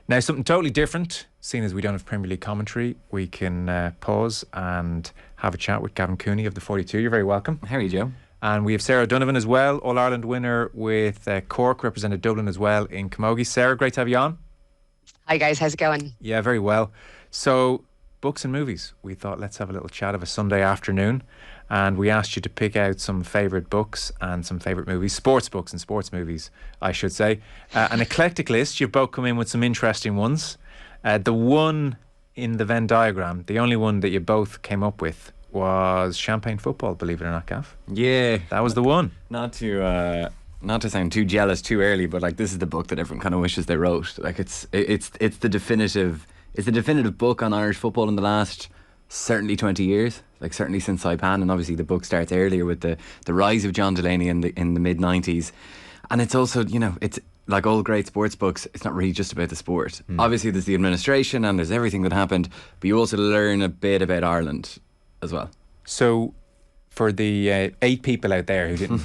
Now, something totally different, seeing as we don't have Premier League commentary, we can pause and have a chat with Gavin Cooney of the 42. You're very welcome. How are you, Joe? And we have Sarah O'Donovan as well, All-Ireland winner with Cork, represented Dublin as well in Camogie. Sarah, great to have you on. Hi guys, how's it going? Yeah, very well. So, books and movies. We thought let's have a little chat of a Sunday afternoon, and we asked you to pick out some favourite books and some favourite movies, sports books and sports movies, I should say. An eclectic list. You've both come in with some interesting ones. The one in the Venn diagram, the only one that you both came up with, was Champagne Football, believe it or not, Gav. Yeah. That was the one. Not to sound too jealous too early, but like this is the book that everyone kind of wishes they wrote. Like it's the definitive book on Irish football in the last certainly 20 years. Like certainly since Saipan, and obviously the book starts earlier with the rise of John Delaney in the mid 90s. And it's also, it's like all great sports books, it's not really just about the sport. Obviously there's the administration and there's everything that happened, but you also learn a bit about Ireland as well. So for the 8 people out there who didn't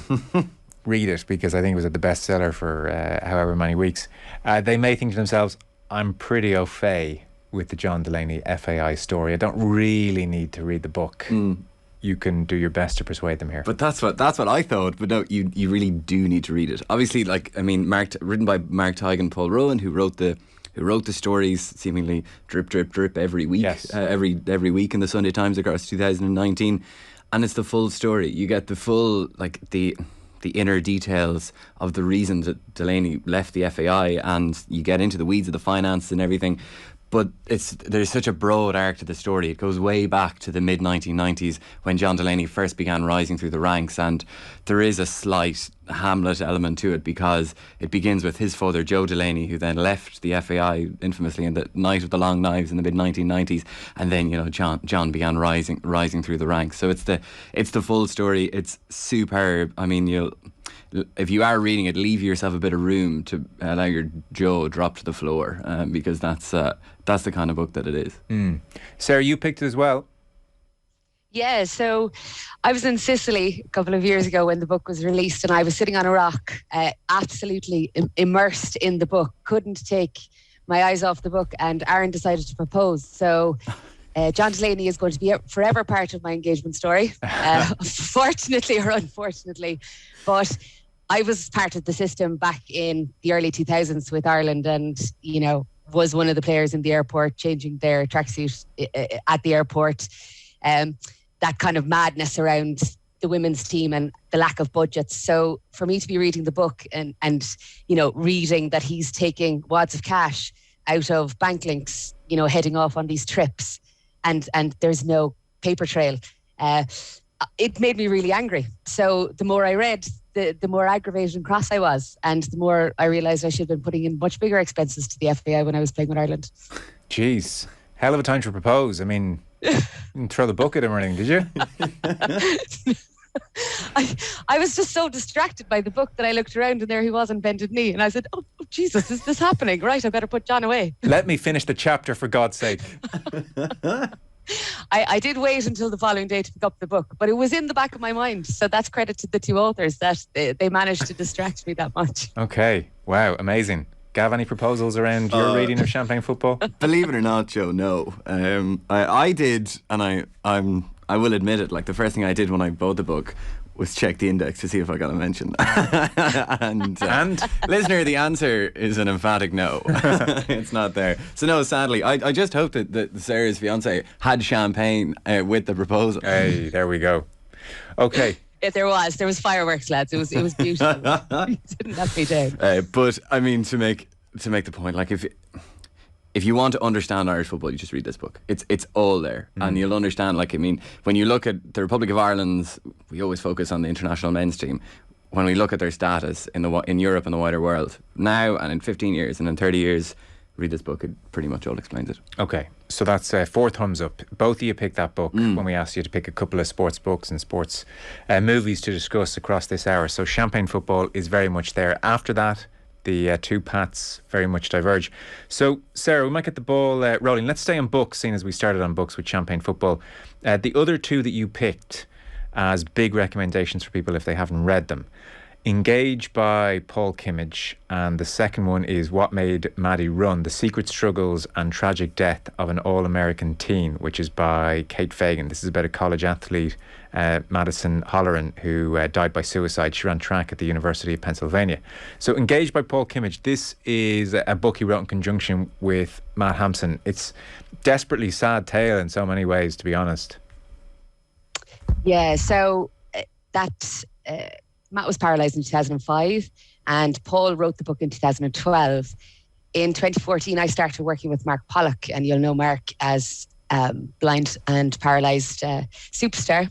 read it, because I think it was at the bestseller for however many weeks, they may think to themselves, I'm pretty au fait with the John Delaney FAI story. I don't really need to read the book. You can do your best to persuade them here. But that's what I thought. But no, you really do need to read it. Obviously, written by Mark Tighe and Paul Rowan, who wrote the stories seemingly drip every week, yes. every week in the Sunday Times across 2019, and it's the full story. You get the full the inner details of the reason that Delaney left the FAI, and you get into the weeds of the finance and everything. But there's such a broad arc to the story. It goes way back to the mid-1990s when John Delaney first began rising through the ranks, and there is a slight Hamlet element to it because it begins with his father, Joe Delaney, who then left the FAI infamously in the Night of the Long Knives in the mid-1990s, and then John began rising through the ranks. So it's the full story. It's superb. I mean, if you are reading it, leave yourself a bit of room to allow your jaw drop to the floor, because that's the kind of book that it is. Sarah, you picked it as well. Yeah, so I was in Sicily a couple of years ago when the book was released, and I was sitting on a rock, absolutely immersed in the book, couldn't take my eyes off the book, and Aaron decided to propose. So John Delaney is going to be a forever part of my engagement story, fortunately or unfortunately. But I was part of the system back in the early 2000s with Ireland, and, was one of the players in the airport changing their tracksuit at the airport. That kind of madness around the women's team and the lack of budgets. So for me to be reading the book and reading that he's taking wads of cash out of bank links, heading off on these trips, and there's no paper trail, it made me really angry. So the more I read, the more aggravated and cross I was, and the more I realised I should have been putting in much bigger expenses to the FAI when I was playing with Ireland. Jeez, hell of a time to propose. I mean, you didn't throw the book at him or anything, did you? I was just so distracted by the book that I looked around and there he was on bended knee, and I said, oh Jesus, is this happening? Right, I better put John away. Let me finish the chapter, for God's sake. I did wait until the following day to pick up the book, but it was in the back of my mind. So that's credit to the 2 authors that they managed to distract me that much. Okay, wow, amazing. Gav, any proposals around your reading of Champagne Football? Believe it or not, Joe, no. I did, and I will admit it. Like the first thing I did when I bought the book was check the index to see if I got a mention. and listener, the answer is an emphatic no. It's not there. So no, sadly, I just hope that Sarah's fiance had champagne with the proposal. Hey, there we go. Okay. Yeah, there was fireworks, lads. It was beautiful. You didn't let me down. But I mean, to make the point, like if you want to understand Irish football, you just read this book. It's all there, and you'll understand. Like, I mean, when you look at the Republic of Ireland's, we always focus on the international men's team. When we look at their status in Europe and the wider world now, and in 15 years and in 30 years, read this book. It pretty much all explains it. Okay, so that's 4 thumbs up. Both of you picked that book when we asked you to pick a couple of sports books and sports movies to discuss across this hour. So Champagne Football is very much there. After that, the 2 paths very much diverge. So, Sarah, we might get the ball rolling. Let's stay on books, seeing as we started on books with Champagne Football. The other 2 that you picked as big recommendations for people if they haven't read them Engage by Paul Kimmage, and the second one is What Made Maddie Run: The Secret Struggles and Tragic Death of an All-American Teen, which is by Kate Fagan. This is about a college athlete, Madison Holleran, who died by suicide. She ran track at the University of Pennsylvania. So Engage by Paul Kimmage, this is a book he wrote in conjunction with Matt Hampson. It's a desperately sad tale in so many ways, to be honest. Yeah, so Matt was paralysed in 2005 and Paul wrote the book in 2012. In 2014, I started working with Mark Pollock, and you'll know Mark as blind and paralysed superstar,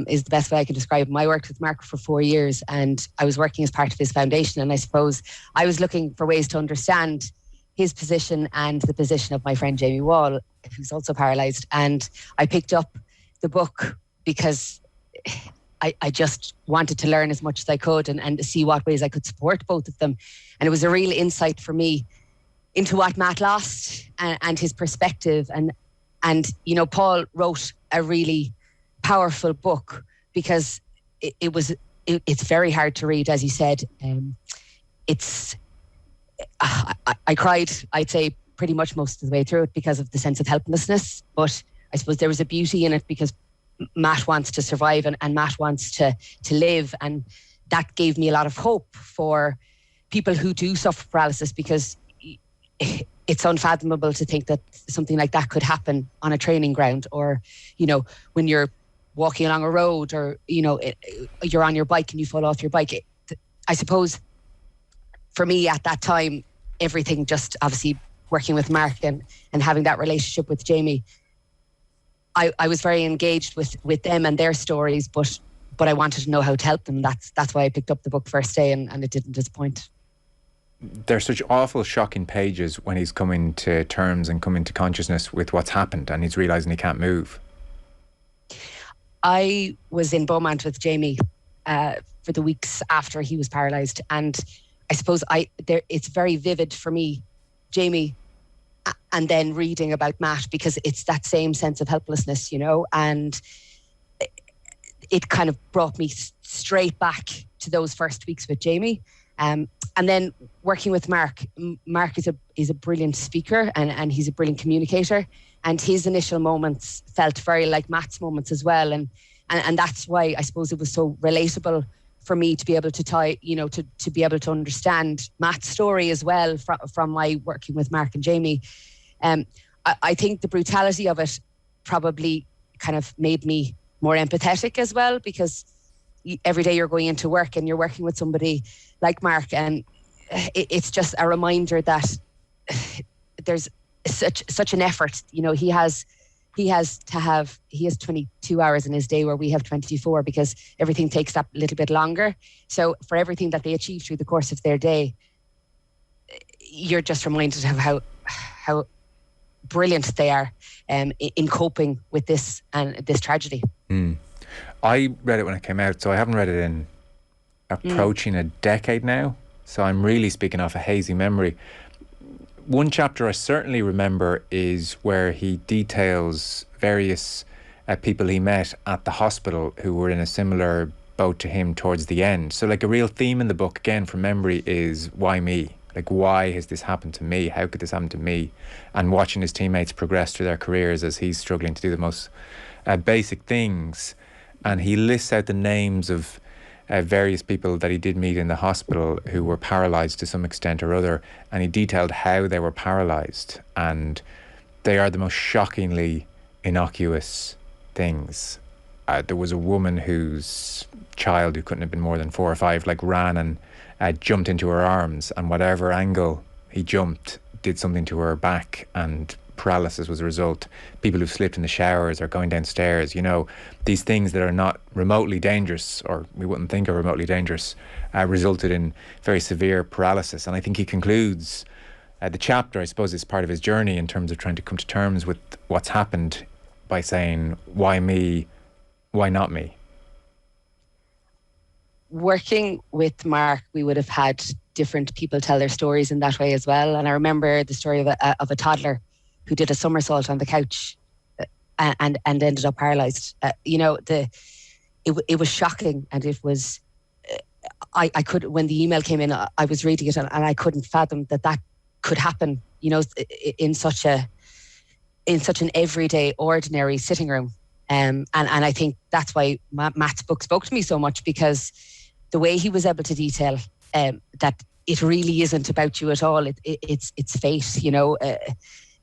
is the best way I can describe him. I worked with Mark for 4 years and I was working as part of his foundation, and I suppose I was looking for ways to understand his position and the position of my friend Jamie Wall, who's also paralysed. And I picked up the book because I just wanted to learn as much as I could and see what ways I could support both of them. And it was a real insight for me into what Matt lost and his perspective. And you know, Paul wrote a really powerful book because it's very hard to read, as you said. I cried, I'd say, pretty much most of the way through it because of the sense of helplessness. But I suppose there was a beauty in it because Matt wants to survive and Matt wants to live, and that gave me a lot of hope for people who do suffer paralysis, because it's unfathomable to think that something like that could happen on a training ground, or you know, when you're walking along a road, or you know, you're on your bike and you fall off your bike. I suppose for me at that time, everything, just obviously working with Mark and having that relationship with Jamie, I was very engaged with them and their stories, but I wanted to know how to help them. That's why I picked up the book first day, and it didn't disappoint. There's such awful, shocking pages when he's coming to terms and coming to consciousness with what's happened, and he's realising he can't move. I was in Beaumont with Jamie for the weeks after he was paralysed, and I suppose it's very vivid for me, Jamie, and then reading about Matt, because it's that same sense of helplessness, you know, and it kind of brought me straight back to those first weeks with Jamie. And then working with Mark is a brilliant speaker and he's a brilliant communicator, and his initial moments felt very like Matt's moments as well. And that's why I suppose it was so relatable for me to be able to tie, you know, to be able to understand Matt's story as well from my working with Mark and Jamie. I think the brutality of it probably kind of made me more empathetic as well, because every day you're going into work and you're working with somebody like Mark, and it's just a reminder that there's such an effort. You know, he has 22 hours in his day where we have 24, because everything takes that little bit longer. So for everything that they achieve through the course of their day, you're just reminded of how brilliant they are in coping with this and this tragedy. I read it when it came out, so I haven't read it in approaching a decade now, so I'm really speaking off a hazy memory. One chapter I certainly remember is where he details various people he met at the hospital who were in a similar boat to him towards the end. So like a real theme in the book, again from memory, is why me? Like, why has this happened to me? How could this happen to me? And watching his teammates progress through their careers as he's struggling to do the most basic things. And he lists out the names of various people that he did meet in the hospital who were paralysed to some extent or other, and he detailed how they were paralysed, and they are the most shockingly innocuous things. There was a woman whose child, who couldn't have been more than 4 or 5, like ran and jumped into her arms, and whatever angle he jumped did something to her back, and paralysis was a result. People who've slipped in the showers or going downstairs, you know, these things that are not remotely dangerous, or we wouldn't think are remotely dangerous, resulted in very severe paralysis. And I think he concludes the chapter, I suppose it's part of his journey in terms of trying to come to terms with what's happened, by saying, why me? Why not me? Working with Mark, we would have had different people tell their stories in that way as well. And I remember the story of a toddler who did a somersault on the couch and ended up paralysed. You know, it was shocking, and it was. I could, when the email came in, I was reading it and I couldn't fathom that could happen, you know, in such an everyday, ordinary sitting room. And I think that's why Matt's book spoke to me so much, because the way he was able to detail that it really isn't about you at all. It's fate, you know.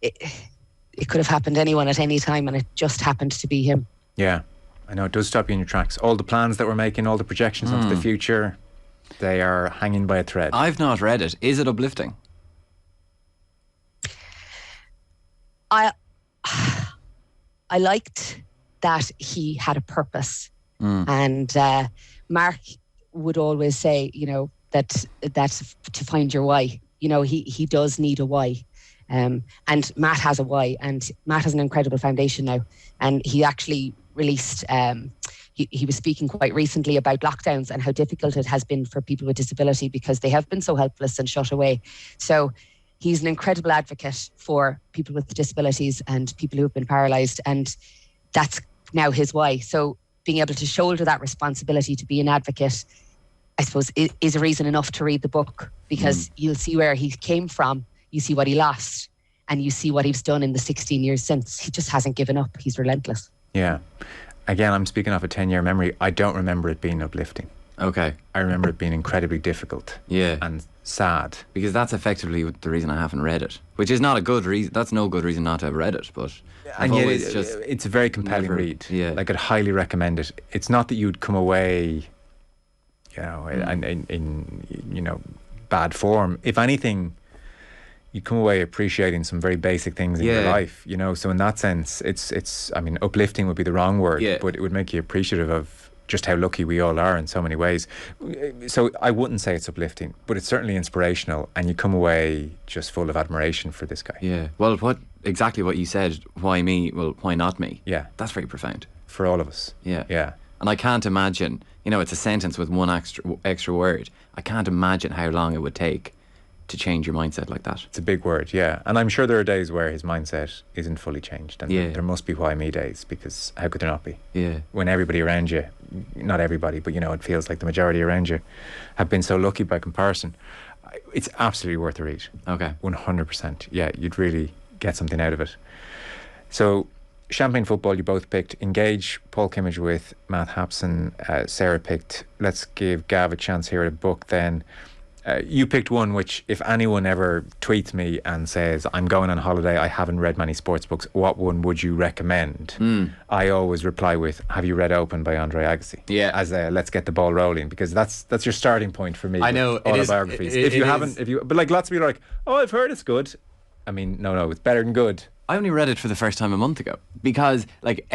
It could have happened to anyone at any time, and it just happened to be him. Yeah, I know, it does stop you in your tracks. All the plans that we're making, all the projections onto the future, they are hanging by a thread. I've not read it. Is it uplifting? I liked that he had a purpose, and Mark would always say, you know, that's to find your why. You know, he does need a why, and Matt has a why, and Matt has an incredible foundation now, and he actually released. He was speaking quite recently about lockdowns and how difficult it has been for people with disability, because they have been so helpless and shut away. So he's an incredible advocate for people with disabilities and people who have been paralysed, and that's now his why. So being able to shoulder that responsibility to be an advocate, I suppose, is a reason enough to read the book, because you'll see where he came from, you see what he lost, and you see what he's done in the 16 years since. He just hasn't given up. He's relentless. Yeah. Again, I'm speaking off a 10-year memory. I don't remember it being uplifting. Okay. I remember it being incredibly difficult. Yeah. And sad. Because that's effectively the reason I haven't read it, which is not a good reason. That's no good reason not to have read it, but and yet it's a very compelling read. Yeah. Like, I'd highly recommend it. It's not that you'd come away, you know, in you know, bad form. If anything, you come away appreciating some very basic things in your life, you know. So in that sense, it's I mean, uplifting would be the wrong word, but it would make you appreciative of just how lucky we all are in so many ways. So I wouldn't say it's uplifting, but it's certainly inspirational, and you come away just full of admiration for this guy. Yeah. Well, exactly what you said, why me? Well, why not me? Yeah. That's very profound. For all of us. Yeah. Yeah. And I can't imagine, you know, it's a sentence with one extra word. I can't imagine how long it would take to change your mindset like that. It's a big word, yeah. And I'm sure there are days where his mindset isn't fully changed, and there must be why me days, because how could there not be? Yeah. When everybody around you, not everybody, but you know, it feels like the majority around you have been so lucky by comparison. It's absolutely worth a read. Okay. 100%. Yeah, you'd really get something out of it. So, Champagne Football, you both picked. Engage, Paul Kimmage with Matt Hapson. Sarah picked Let's Give Gav a Chance Here at a Book then. You picked one which, if anyone ever tweets me and says, I'm going on holiday, I haven't read many sports books, what one would you recommend? I always reply with, have you read Open by Andre Agassi? Yeah. As a let's get the ball rolling, because that's your starting point for me. I know. Autobiographies. But like, lots of people are like, oh, I've heard it's good. I mean, no, it's better than good. I only read it for the first time a month ago, because like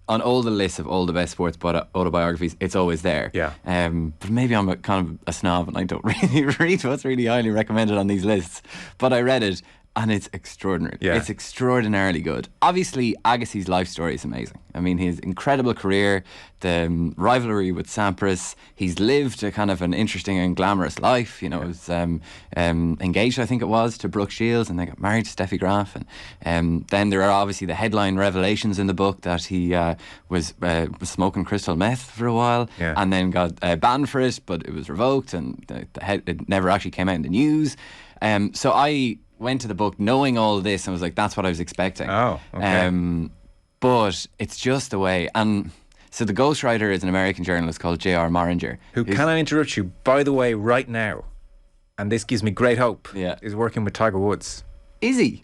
on all the lists of all the best sports autobiographies, it's always there. Yeah. But maybe I'm kind of a snob and I don't really read what's really highly recommended on these lists. But I read it, and it's extraordinary. Yeah. It's extraordinarily good. Obviously, Agassi's life story is amazing. I mean, his incredible career, the rivalry with Sampras. He's lived a kind of an interesting and glamorous life. You know, was engaged, I think it was, to Brooke Shields, and they got married to Steffi Graf. And then there are obviously the headline revelations in the book that he was smoking crystal meth for a while, and then got banned for it, but it was revoked, and it never actually came out in the news. So I went to the book knowing all of this and was like, that's what I was expecting. Oh, okay. But it's just the way. And so the ghostwriter is an American journalist called J.R. Moringer. Who, can I interrupt you, by the way, right now, and this gives me great hope, is working with Tiger Woods. Is he?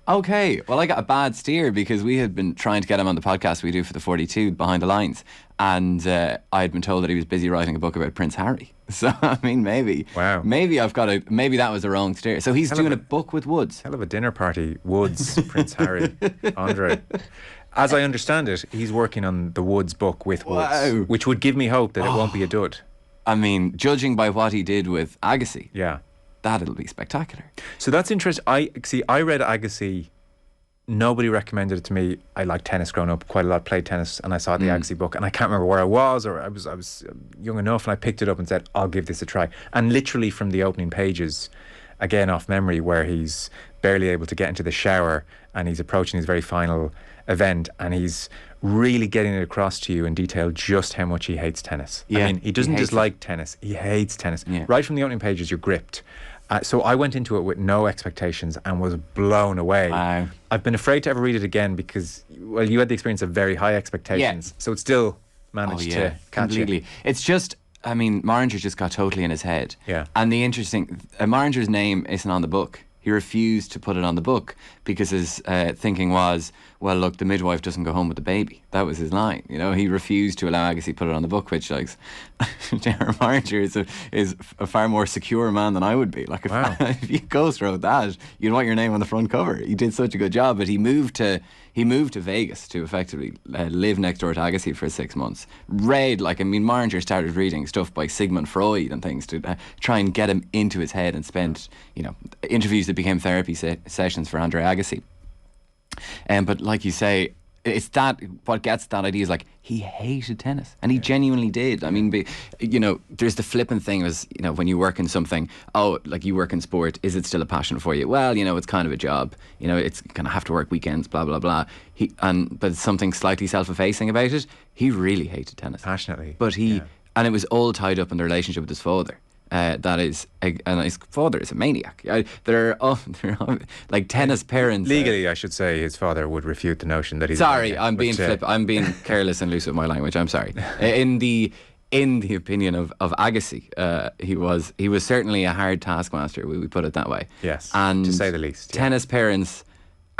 Okay. Well, I got a bad steer, because we had been trying to get him on the podcast we do for the 42 Behind the Lines, and I had been told that he was busy writing a book about Prince Harry. So I mean, maybe maybe that was the wrong steer. So he's doing a book with Woods. Hell of a dinner party. Woods, Prince Harry, Andre. As I understand it, he's working on the Woods book with Woods, which would give me hope that it won't be a dud. I mean, judging by what he did with Agassi, that'll be spectacular. So that's interesting. I read Agassi. Nobody recommended it to me. I liked tennis growing up quite a lot, played tennis, and I saw the Agassi book, and I can't remember where I was, or I was young enough, and I picked it up and said, I'll give this a try. And literally from the opening pages, again off memory, where he's barely able to get into the shower and he's approaching his very final event, and he's really getting it across to you in detail just how much he hates tennis. Yeah, I mean, he doesn't he hates dislike tennis, he hates tennis. Yeah. Right from the opening pages, you're gripped. So I went into it with no expectations and was blown away. Wow. I've been afraid to ever read it again because, well, you had the experience of very high expectations. So it still managed to catch completely. you. It's just, I mean, Moringer just got totally in his head. Yeah. And the interesting, Moringer's name isn't on the book. He refused to put it on the book because his thinking was, well, look, the midwife doesn't go home with the baby. That was his line. You know, he refused to allow Agassi to put it on the book, which, like, J.R. Moringer is a far more secure man than I would be. Like, if you ghost wrote that, you'd want your name on the front cover. He did such a good job, but he moved to Vegas to effectively live next door to Agassi for 6 months. Read, like, I mean, Moringer started reading stuff by Sigmund Freud and things to try and get him into his head, and spent, you know, interviews that became therapy sessions for Andre Agassi. But like you say, it's that what gets that idea is, like, he hated tennis, and he genuinely did. I mean, you know, there's the flippant thing is, you know, when you work in something, like you work in sport, is it still a passion for you? Well, you know, it's kind of a job. You know, it's gonna have to work weekends, blah blah blah. But something slightly self-effacing about it. He really hated tennis Passionately. but and it was all tied up in the relationship with his father. And his father is a maniac. There are like tennis parents. Legally, I should say, his father would refute the notion that he's. Sorry, I'm being I'm being careless and loose with my language. I'm sorry. In the opinion of Agassi, he was certainly a hard taskmaster. We put it that way. Yes, and to say the least. Yeah. Tennis parents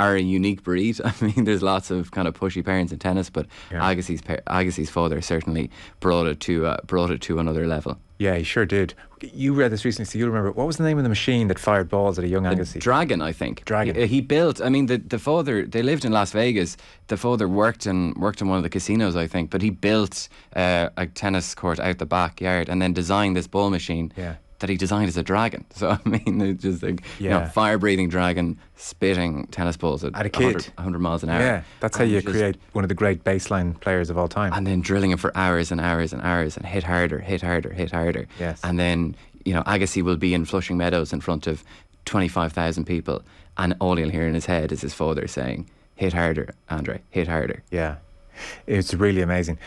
are a unique breed. I mean, there's lots of kind of pushy parents in tennis, but Agassi's father certainly brought it to another level. Yeah, he sure did. You read this recently, so you'll remember. What was the name of the machine that fired balls at a young Agassi? Dragon, I think. Dragon. He built. I mean, the father. They lived in Las Vegas. The father worked in one of the casinos, I think. But he built a tennis court out the backyard, and then designed this ball machine. Yeah. That he designed as a dragon. So I mean, it's just like, you know, fire-breathing dragon spitting tennis balls at a kid. 100 miles an hour. Yeah, that's how you create one of the great baseline players of all time. And then drilling him for hours and hours and hours, and hit harder, hit harder, hit harder. Yes. And then, you know, Agassi will be in Flushing Meadows in front of 25,000 people, and all he'll hear in his head is his father saying, "Hit harder, Andre, hit harder." Yeah, it's really amazing.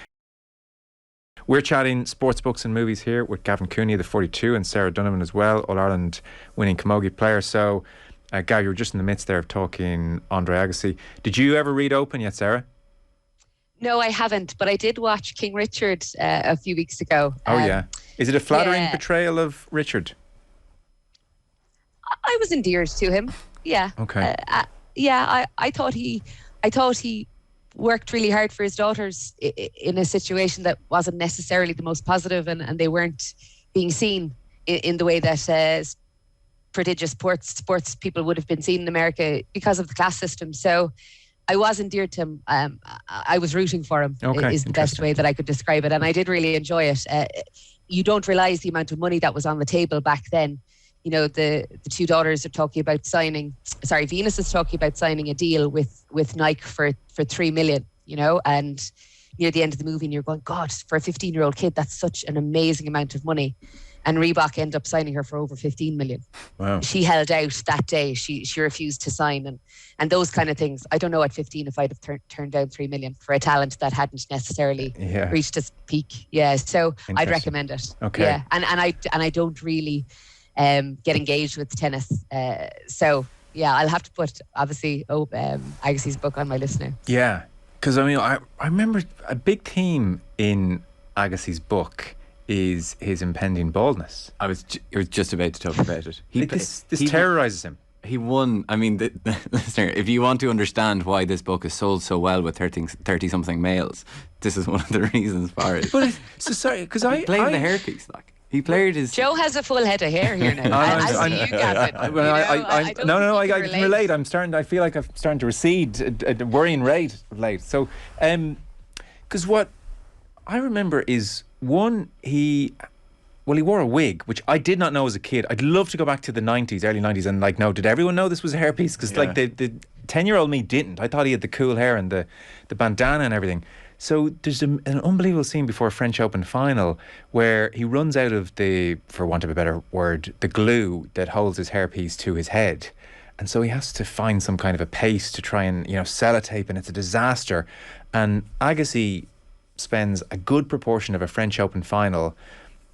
We're chatting sports books and movies here with Gavin Cooney, the 42, and Sarah O'Donovan as well, All-Ireland winning camogie player. So, Gav, you were just in the midst there of talking Andre Agassi. Did you ever read Open yet, Sarah? No, I haven't, but I did watch King Richard a few weeks ago. Oh, yeah. Is it a flattering portrayal of Richard? I was endeared to him. Yeah. Okay. I thought he worked really hard for his daughters in a situation that wasn't necessarily the most positive, and they weren't being seen in the way that prodigious sports people would have been seen in America because of the class system. So I was endeared to him. I was rooting for him, is the best way that I could describe it. And I did really enjoy it. You don't realise the amount of money that was on the table back then. You know, the two daughters are talking about Venus is talking about signing a deal with Nike for $3 million, you know, and near the end of the movie, and you're going, God, for a 15-year-old kid, that's such an amazing amount of money. And Reebok ended up signing her for over 15 million. Wow. She held out that day. She refused to sign, and those kind of things. I don't know at 15 if I'd have turned down 3 million for a talent that hadn't necessarily reached its peak. Yeah, so I'd recommend it. Okay. Yeah, and I don't really get engaged with tennis. So yeah, I'll have to put obviously Agassi's book on my list now. Yeah, because I mean, I remember a big theme in Agassi's book is his impending baldness. I was just about to talk about it. This terrorizes him. He won. I mean, listener, if you want to understand why this book is sold so well with 30-something males, this is one of the reasons for it. But sorry, because I played the hairpiece, like. He played his. Joe has a full head of hair here now. I see you, Gavin. I can relate. I feel like I'm starting to recede at a worrying rate of late. So, because what I remember is one, he wore a wig, which I did not know as a kid. I'd love to go back to the 90s, early 90s, and did everyone know this was a hairpiece? Because the 10-year-old me didn't. I thought he had the cool hair and the bandana and everything. So there's an unbelievable scene before a French Open final where he runs out of the, for want of a better word, the glue that holds his hairpiece to his head. And so he has to find some kind of a paste to try and, sellotape, and it's a disaster. And Agassi spends a good proportion of a French Open final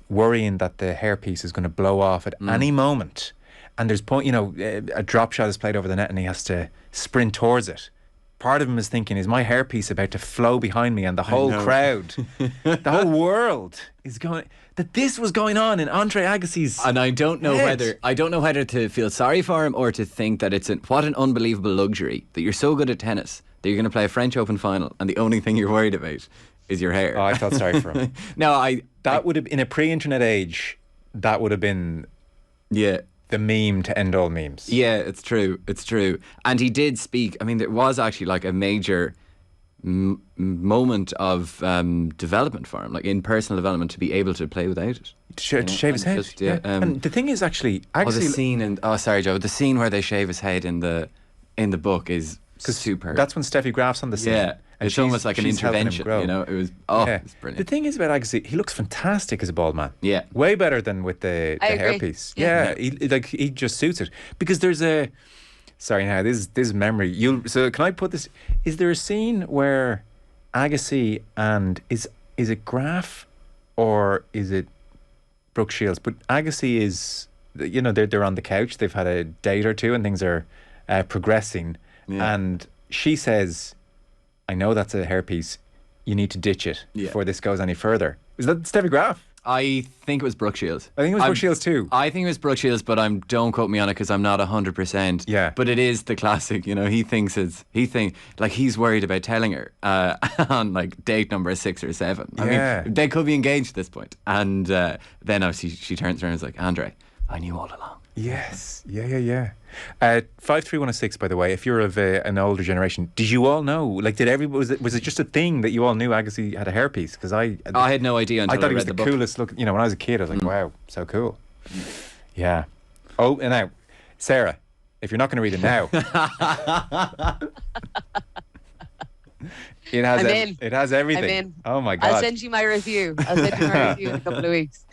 worrying that the hairpiece is going to blow off at any moment. And there's a drop shot is played over the net and he has to sprint towards it. Part of him is thinking, is my hairpiece about to flow behind me? And the whole crowd, the whole world is going, that this was going on in Andre Agassi's And I don't know head. whether to feel sorry for him or to think that what an unbelievable luxury that you're so good at tennis that you're going to play a French Open final and the only thing you're worried about is your hair. Oh, I felt sorry for him. That would have, in a pre-internet age, that would have been the meme to end all memes. Yeah, it's true. It's true. And he did speak. I mean, there was actually like a major moment of development for him, like in personal development, to be able to play without it. To shave his head. And the thing is, actually, the scene sorry, Joe. The scene where they shave his head in the book is superb. That's when Steffi Graf's on the scene. Yeah. And it's almost like an intervention, it was it's brilliant. The thing is about Agassi, he looks fantastic as a bald man. Yeah. Way better than with the hairpiece. Yeah. He just suits it. Because there's a, sorry now, this is memory. So can I put this, is there a scene where Agassi and, is it Graf or is it Brooke Shields? But Agassi is, they're on the couch, they've had a date or two and things are progressing. Yeah. And she says, I know that's a hairpiece. You need to ditch it before this goes any further. Is that Steffi Graf? I think it was Brooke Shields. I think it was Brooke Shields too. I think it was Brooke Shields, but don't quote me on it because I'm not 100%. Yeah. But it is the classic, he's worried about telling her on like date number 6 or 7. I mean, they could be engaged at this point. And then obviously she turns around and is like, Andre, I knew all along. Yes. Yeah. 53106, by the way, if you're of an older generation, did you all know? Like, was it just a thing that you all knew Agassi had a hairpiece? Because I had no idea until I thought he was read the coolest look. When I was a kid, I was like, wow, so cool. Yeah. Oh, and now, Sarah, if you're not going to read it now, it has everything. I'm in. Oh my God. I'll send you my review. in a couple of weeks.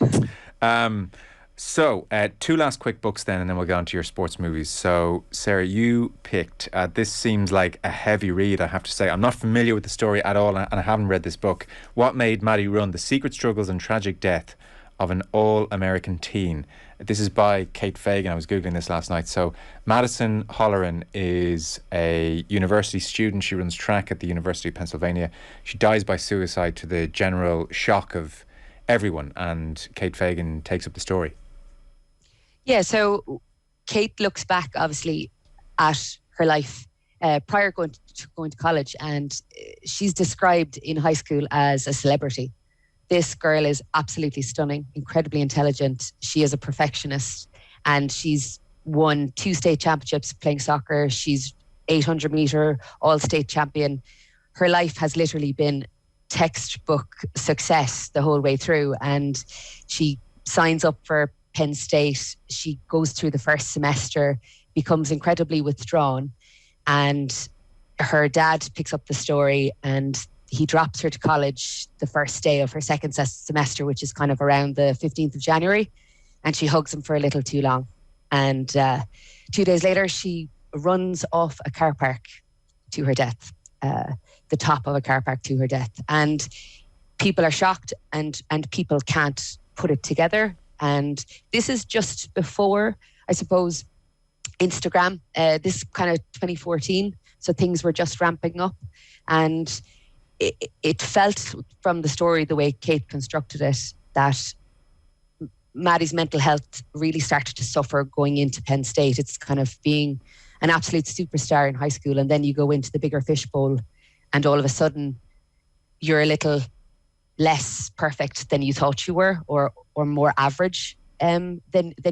So, 2 last quick books then, and then we'll go on to your sports movies. So, Sarah, you picked, this seems like a heavy read, I have to say. I'm not familiar with the story at all, and I haven't read this book. What Made Maddie Run? The Secret Struggles and Tragic Death of an All-American Teen. This is by Kate Fagan. I was Googling this last night. So, Madison Holleran is a university student. She runs track at the University of Pennsylvania. She dies by suicide to the general shock of everyone, and Kate Fagan takes up the story. Yeah, so Kate looks back, obviously, at her life prior going to college, and she's described in high school as a celebrity. This girl is absolutely stunning, incredibly intelligent. She is a perfectionist, and she's won 2 state championships playing soccer. She's 800-meter all-state champion. Her life has literally been textbook success the whole way through, and she signs up for Penn State. She goes through the first semester, becomes incredibly withdrawn, and her dad picks up the story and he drops her to college the first day of her second semester, which is kind of around the 15th of January, and she hugs him for a little too long. And 2 days later, she runs off a car park to her death, the top of a car park to her death. And people are shocked, and people can't put it together. And this is just before, I suppose, Instagram. This kind of 2014, so things were just ramping up, and it felt from the story, the way Kate constructed it, that Maddie's mental health really started to suffer going into Penn State. It's kind of being an absolute superstar in high school, and then you go into the bigger fishbowl, and all of a sudden you're a little less perfect than you thought you were, or more average than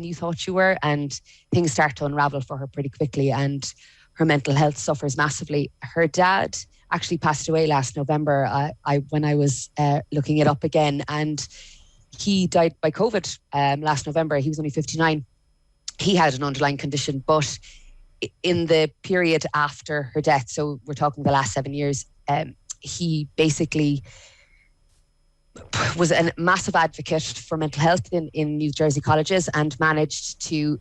you thought you were, and things start to unravel for her pretty quickly, and her mental health suffers massively. Her dad actually passed away last November. When I was looking it up again, and he died by COVID last November. He was only 59. He had an underlying condition, but in the period after her death, so we're talking the last 7 years, he basically was a massive advocate for mental health in New Jersey colleges, and managed to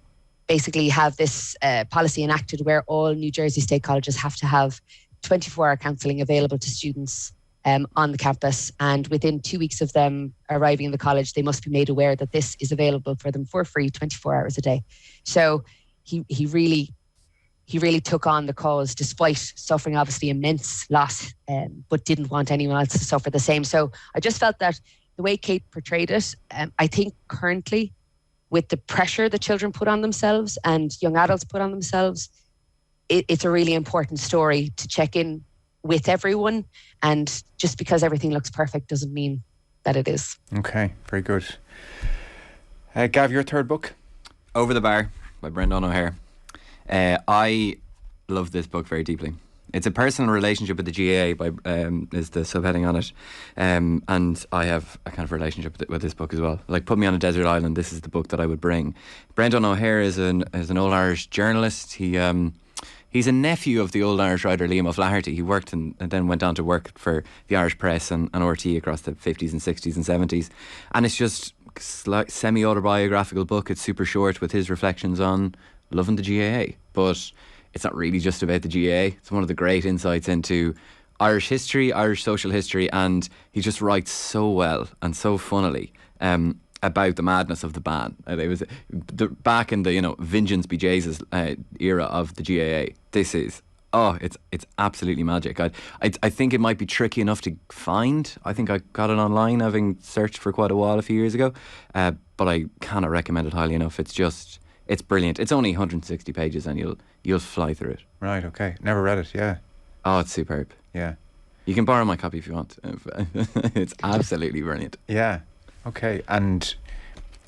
basically have this policy enacted where all New Jersey state colleges have to have 24-hour counselling available to students on the campus. And within 2 weeks of them arriving in the college, they must be made aware that this is available for them for free 24 hours a day. So he really took on the cause, despite suffering obviously immense loss, but didn't want anyone else to suffer the same. So I just felt that the way Kate portrayed it, I think currently with the pressure that children put on themselves and young adults put on themselves, it's a really important story to check in with everyone. And just because everything looks perfect doesn't mean that it is. Okay, very good. Gav, your third book? Over the Bar by Brendan O'Hare. I love this book very deeply. It's a personal relationship with the GAA is the subheading on it, and I have a kind of relationship with this book as well. Like, put me on a desert island, this is the book that I would bring. Brendan O'Hare is an old Irish journalist. He's a nephew of the old Irish writer Liam O'Flaherty. He worked and then went on to work for the Irish Press and RT across the 50s and 60s and 70s. And it's just like semi-autobiographical book. It's super short with his reflections on loving the GAA. But it's not really just about the GAA. It's one of the great insights into Irish history, Irish social history, and he just writes so well and so funnily about the madness of the ban. It was back in the Vengeance Be Jesus era of the GAA. This is it's absolutely magic. I think it might be tricky enough to find. I think I got it online, having searched for quite a while a few years ago, but I cannot recommend it highly enough. It's brilliant. It's only 160 pages and you'll fly through it. Right, okay. Never read it, yeah. Oh, it's superb. Yeah. You can borrow my copy if you want. It's absolutely brilliant. Yeah. Okay. And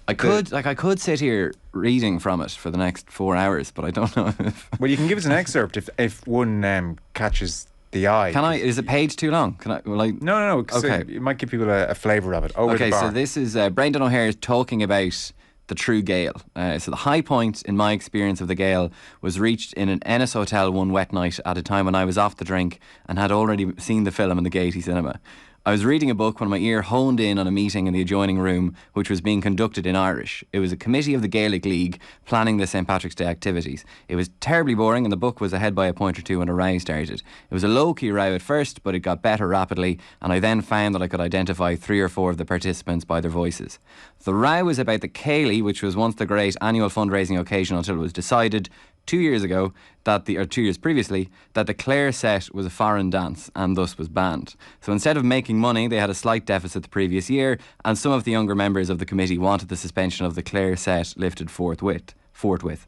I could sit here reading from it for the next 4 hours, but I don't know if... Well, you can give us an excerpt if one catches the eye. Can I? Is a page too long? Can I? Will I? No. Okay. It might give people a flavour of it. Over the bar. So this is Brendan O'Hare talking about the true Gale. So the high point in my experience of the Gale was reached in an Ennis hotel one wet night at a time when I was off the drink and had already seen the film in the Gaiety cinema. I was reading a book when my ear honed in on a meeting in the adjoining room which was being conducted in Irish. It was a committee of the Gaelic League planning the St. Patrick's Day activities. It was terribly boring and the book was ahead by a point or two when a row started. It was a low-key row at first, but it got better rapidly, and I then found that I could identify 3 or 4 of the participants by their voices. The row was about the Céilí, which was once the great annual fundraising occasion until it was decided 2 years ago 2 years previously, that the Clare set was a foreign dance and thus was banned. So instead of making money, they had a slight deficit the previous year, and some of the younger members of the committee wanted the suspension of the Clare set lifted forthwith.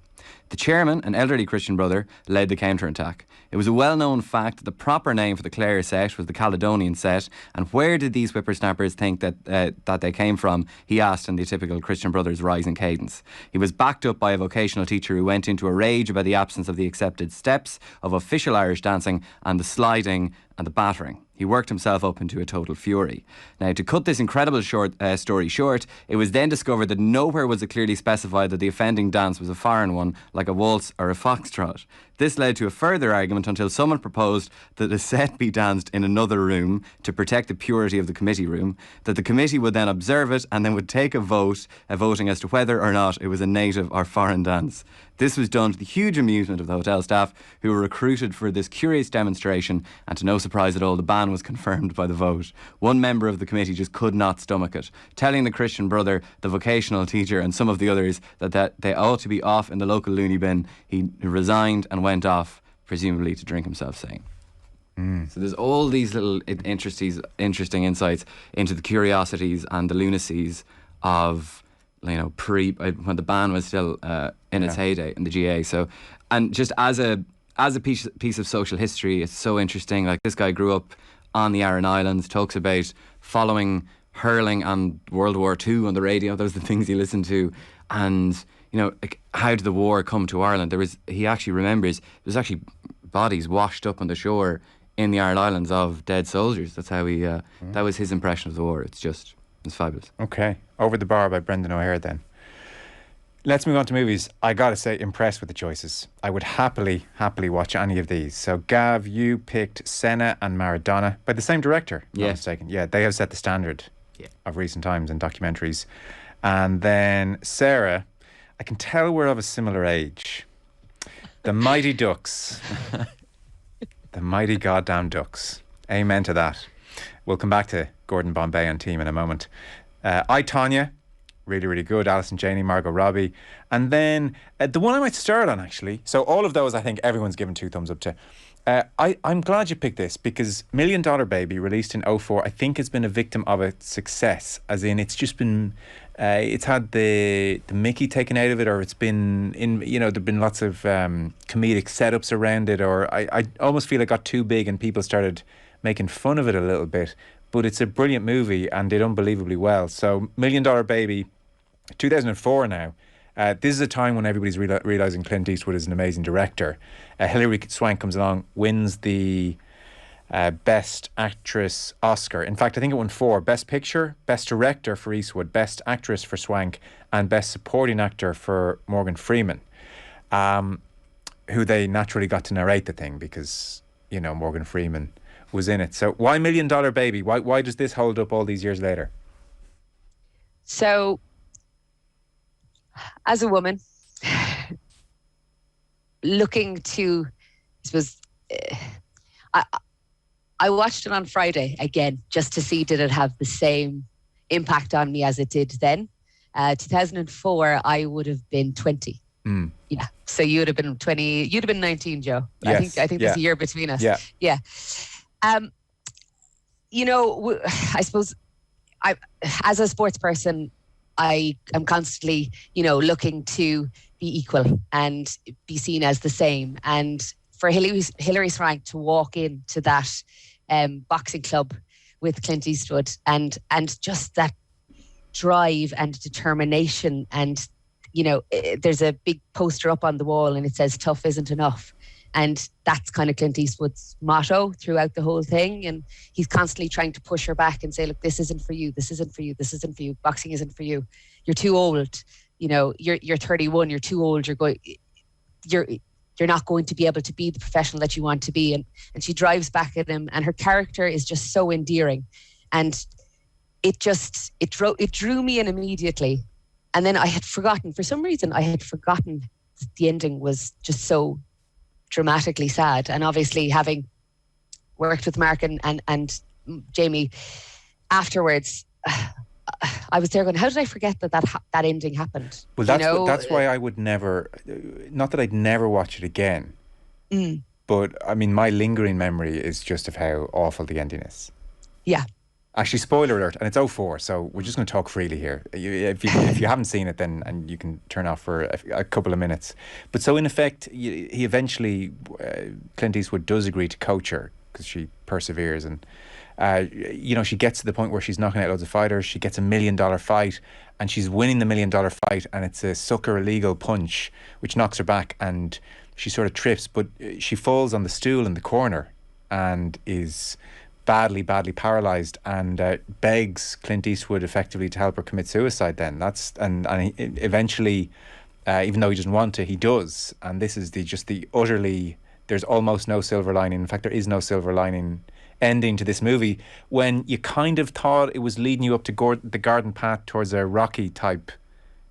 The chairman, an elderly Christian brother, led the counterattack. It was a well-known fact that the proper name for the Clare set was the Caledonian set, and where did these whippersnappers think that they came from, he asked in the typical Christian Brothers rising cadence. He was backed up by a vocational teacher who went into a rage about the absence of the accepted steps of official Irish dancing and the sliding and the battering. He worked himself up into a total fury. Now, to cut this incredible story short, it was then discovered that nowhere was it clearly specified that the offending dance was a foreign one, like a waltz or a foxtrot. This led to a further argument until someone proposed that the set be danced in another room to protect the purity of the committee room, that the committee would then observe it and then would take a voting as to whether or not it was a native or foreign dance. This was done to the huge amusement of the hotel staff, who were recruited for this curious demonstration, and to no surprise at all, the ban was confirmed by the vote. One member of the committee just could not stomach it, telling the Christian brother, the vocational teacher and some of the others that they ought to be off in the local loony bin. He resigned and went off, presumably to drink himself sane. So there's all these little interesting insights into the curiosities and the lunacies of, when the ban was still in its heyday in the GA. So, and just as a piece of social history, it's so interesting. Like, this guy grew up on the Aran Islands, talks about following hurling and World War II on the radio. Those are the things he listened to. And, like, how did the war come to Ireland? He actually remembers, there was actually bodies washed up on the shore in the Aran Islands of dead soldiers. That's how that was his impression of the war. It's fabulous. Okay. Over the Bar by Brendan O'Hare then. Let's move on to movies. I gotta say, impressed with the choices. I would happily watch any of these. So, Gav, you picked Senna and Maradona by the same director, if I'm not mistaken. Yeah, they have set the standard of recent times in documentaries. And then Sarah, I can tell we're of a similar age. The Mighty Ducks. The Mighty Goddamn Ducks. Amen to that. We'll come back to Gordon Bombay and team in a moment. I, Tonya. Really, really good. Alison Janney, Margot Robbie. And then the one I might start on, actually. So all of those, I think everyone's given 2 thumbs up to. I'm glad you picked this because $1 Million Baby, released in 2004, I think has been a victim of its success. As in, it's just been... it's had the Mickey taken out of it, or it's been in... there've been lots of comedic setups around it, or I almost feel it got too big and people started making fun of it a little bit. But it's a brilliant movie and did unbelievably well. So $1 Million Baby... 2004 now. This is a time when everybody's realising Clint Eastwood is an amazing director. Hilary Swank comes along, wins the Best Actress Oscar. In fact, I think it won 4. Best Picture, Best Director for Eastwood, Best Actress for Swank, and Best Supporting Actor for Morgan Freeman, who they naturally got to narrate the thing because, Morgan Freeman was in it. So why $1 Million Baby? Why does this hold up all these years later? So... as a woman, looking to, I suppose, I watched it on Friday again just to see did it have the same impact on me as it did then. 2004, I would have been 20. Yeah, so you would have been 20. You'd have been 19, Joe. Yes. I think there's a year between us. Yeah. I suppose as a sports person, I am constantly, looking to be equal and be seen as the same. And for Hilary Swank to walk into that boxing club with Clint Eastwood and just that drive and determination, and there's a big poster up on the wall and it says "Tough isn't enough." And that's kind of Clint Eastwood's motto throughout the whole thing. And he's constantly trying to push her back and say, look, this isn't for you. This isn't for you. This isn't for you. Boxing isn't for you. You're too old. You're 31. You're too old. You're not going to be able to be the professional that you want to be. And she drives back at him, and her character is just so endearing. And it drew me in immediately. And then I had forgotten, for some reason, that the ending was just so dramatically sad. And obviously, having worked with Mark and Jamie afterwards, I was there going, how did I forget that ending happened? Well, that's why I would never, not that I'd never watch it again, but I mean, my lingering memory is just of how awful the ending is. Yeah. Actually, spoiler alert, and it's 2004, so we're just going to talk freely here. If you haven't seen it, then and you can turn off for a couple of minutes. But so in effect, he eventually, Clint Eastwood does agree to coach her because she perseveres, and she gets to the point where she's knocking out loads of fighters. She gets $1 million fight, and she's winning the $1 million fight, and it's a sucker illegal punch which knocks her back, and she sort of trips, but she falls on the stool in the corner and is badly paralysed, and begs Clint Eastwood effectively to help her commit suicide. Then eventually, even though he doesn't want to, he does. And this is the utterly, there's almost no silver lining. In fact, there is no silver lining ending to this movie, when you kind of thought it was leading you up to the garden path towards a Rocky type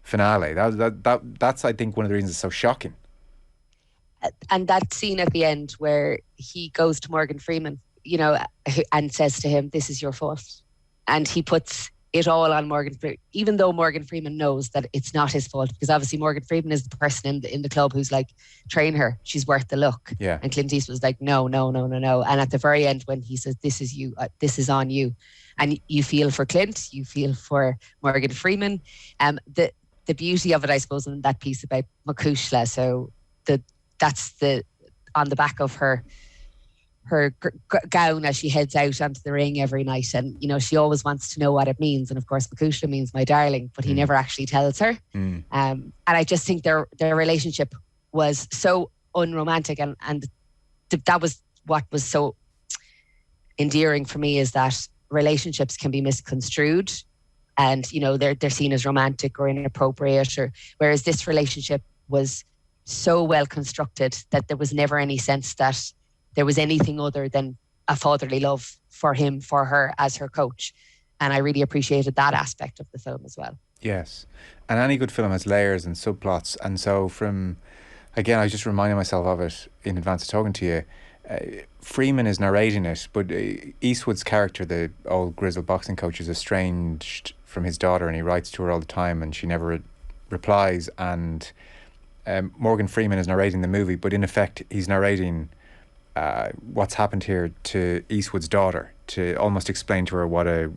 finale. That's I think one of the reasons it's so shocking. And that scene at the end where he goes to Morgan Freeman, and says to him, this is your fault. And he puts it all on Morgan Freeman, even though Morgan Freeman knows that it's not his fault, because obviously Morgan Freeman is the person in the club who's like, train her, she's worth the look. Yeah. And Clint Eastwood's like, no. And at the very end, when he says, this is you, this is on you. And you feel for Clint, you feel for Morgan Freeman. The beauty of it, I suppose, in that piece about Makushla, so that's on the back of her gown as she heads out onto the ring every night, and she always wants to know what it means, and of course Makushla means my darling, but he never actually tells her. And I just think their relationship was so unromantic, and that was what was so endearing for me, is that relationships can be misconstrued, and they're seen as romantic or inappropriate, or whereas this relationship was so well constructed that there was never any sense that there was anything other than a fatherly love for him, for her as her coach. And I really appreciated that aspect of the film as well. Yes. And any good film has layers and subplots. And so again, I was just reminding myself of it in advance of talking to you. Freeman is narrating it, but Eastwood's character, the old grizzled boxing coach, is estranged from his daughter, and he writes to her all the time and she never replies. And Morgan Freeman is narrating the movie, but in effect he's narrating what's happened here to Eastwood's daughter, to almost explain to her what a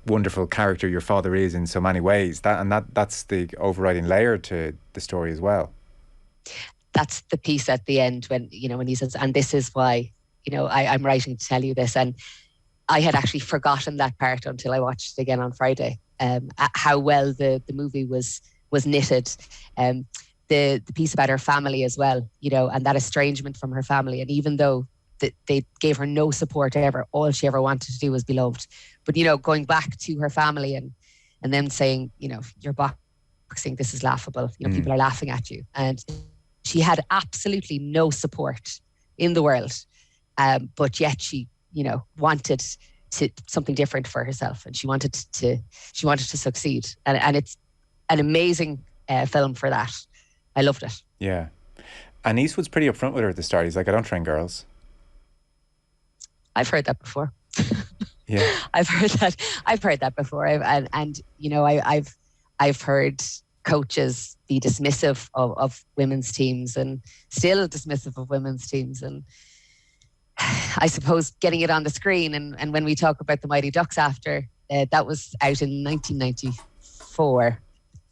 wonderful character your father is in so many ways. That's the overriding layer to the story as well. That's the piece at the end when he says, and this is why I'm writing to tell you this. And I had actually forgotten that part until I watched it again on Friday. How well the movie was knitted. The piece about her family as well, and that estrangement from her family. And even though they gave her no support ever, all she ever wanted to do was be loved. But, going back to her family and them saying, you're boxing, this is laughable. People are laughing at you. And she had absolutely no support in the world. But yet she, wanted something different for herself, and she wanted to succeed. And it's an amazing film for that. I loved it. Yeah. And Eastwood's pretty upfront with her at the start. He's like, I don't train girls. I've heard that before. Yeah. I've heard that before. I've heard coaches be dismissive of women's teams, and still dismissive of women's teams. And I suppose getting it on the screen, and when we talk about the Mighty Ducks after, that was out in 1994.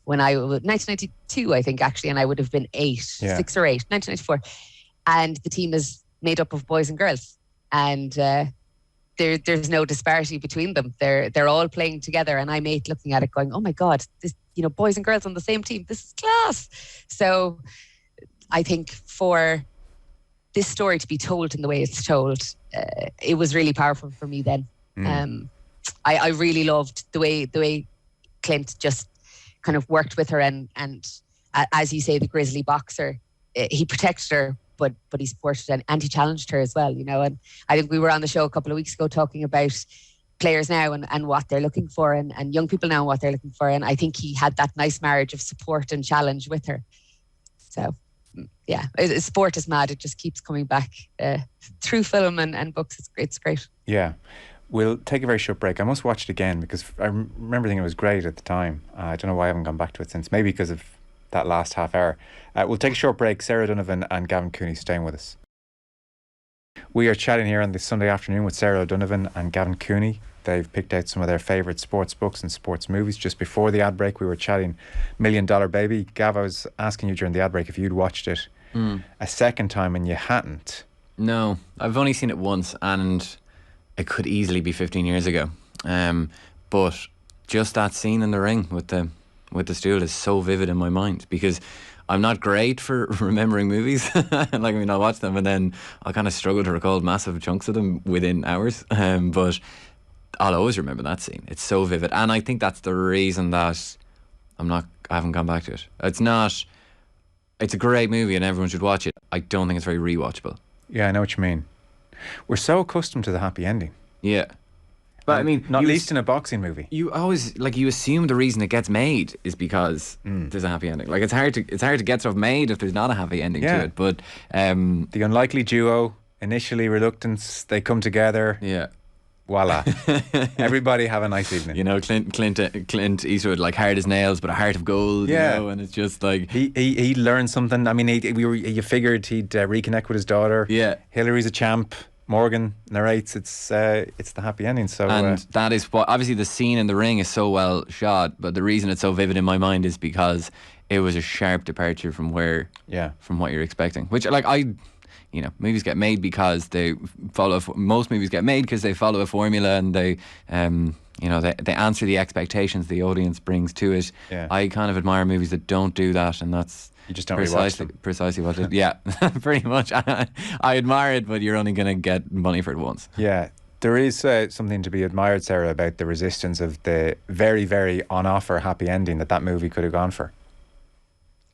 1992, I think, actually, and I would have been 6 or 8, 1994. And the team is made up of boys and girls. And there's no disparity between them. They're all playing together. And I'm 8 looking at it going, oh my God, this, boys and girls on the same team. This is class. So I think for this story to be told in the way it's told, it was really powerful for me then. I really loved the way Clint just kind of worked with her, and as you say, the grizzly boxer, he protected her, but he supported and he challenged her as well, and I think we were on the show a couple of weeks ago talking about players now and what they're looking for, and young people now and what they're looking for, and I think he had that nice marriage of support and challenge with her. So yeah, sport is mad. It just keeps coming back through film and books. It's great. Yeah. We'll take a very short break. I must watch it again because I remember thinking it was great at the time. I don't know why I haven't gone back to it since. Maybe because of that last half hour. We'll take a short break. Sarah O'Donovan and Gavin Cooney staying with us. We are chatting here on this Sunday afternoon with Sarah O'Donovan and Gavin Cooney. They've picked out some of their favourite sports books and sports movies. Just before the ad break, we were chatting $1 Million Baby. Gav, I was asking you during the ad break if you'd watched it a second time, and you hadn't. No, I've only seen it once, and it could easily be 15 years ago. But just that scene in the ring with the stool is so vivid in my mind, because I'm not great for remembering movies. I'll watch them and then I'll kind of struggle to recall massive chunks of them within hours. But I'll always remember that scene. It's so vivid. And I think that's the reason that I haven't gone back to it. It's a great movie and everyone should watch it. I don't think it's very rewatchable. Yeah, I know what you mean. We're so accustomed to the happy ending. Yeah. But I mean, not least in a boxing movie. You always you assume the reason it gets made is because there's a happy ending. Like it's hard to get stuff made if there's not a happy ending to it. But the unlikely duo, initially reluctance, they come together. Yeah. Voila. Everybody have a nice evening. Clint Eastwood, like hard as nails, but a heart of gold. Yeah. And it's just like he learned something. I mean, you figured he'd reconnect with his daughter. Yeah. Hillary's a champ. Morgan narrates. It's the happy ending. So and that is what, obviously the scene in the ring is so well shot, but the reason it's so vivid in my mind is because it was a sharp departure from what you're expecting. Which movies get made because they follow. Most movies get made because they follow a formula and they they answer the expectations the audience brings to it. Yeah. I kind of admire movies that don't do that, and that's. You just don't rewatch them. Precisely what it. Yeah, pretty much. I admire it, but you're only going to get money for it once. Yeah. There is something to be admired, Sarah, about the resistance of the very, very on-offer happy ending that movie could have gone for.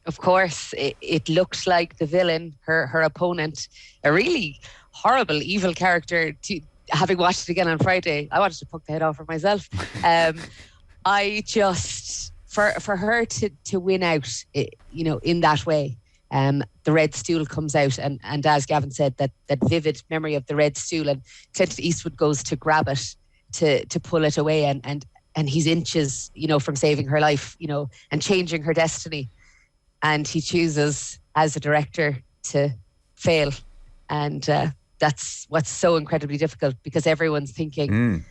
Of course, it looked like the villain, her opponent, a really horrible, evil character. Having watched it again on Friday, I wanted to poke the head off her myself. I just, for her to win out, in that way, the red stool comes out, and as Gavin said, that vivid memory of the red stool, and Clint Eastwood goes to grab it to pull it away, and he's inches, from saving her life, and changing her destiny, and he chooses as a director to fail, and that's what's so incredibly difficult, because everyone's thinking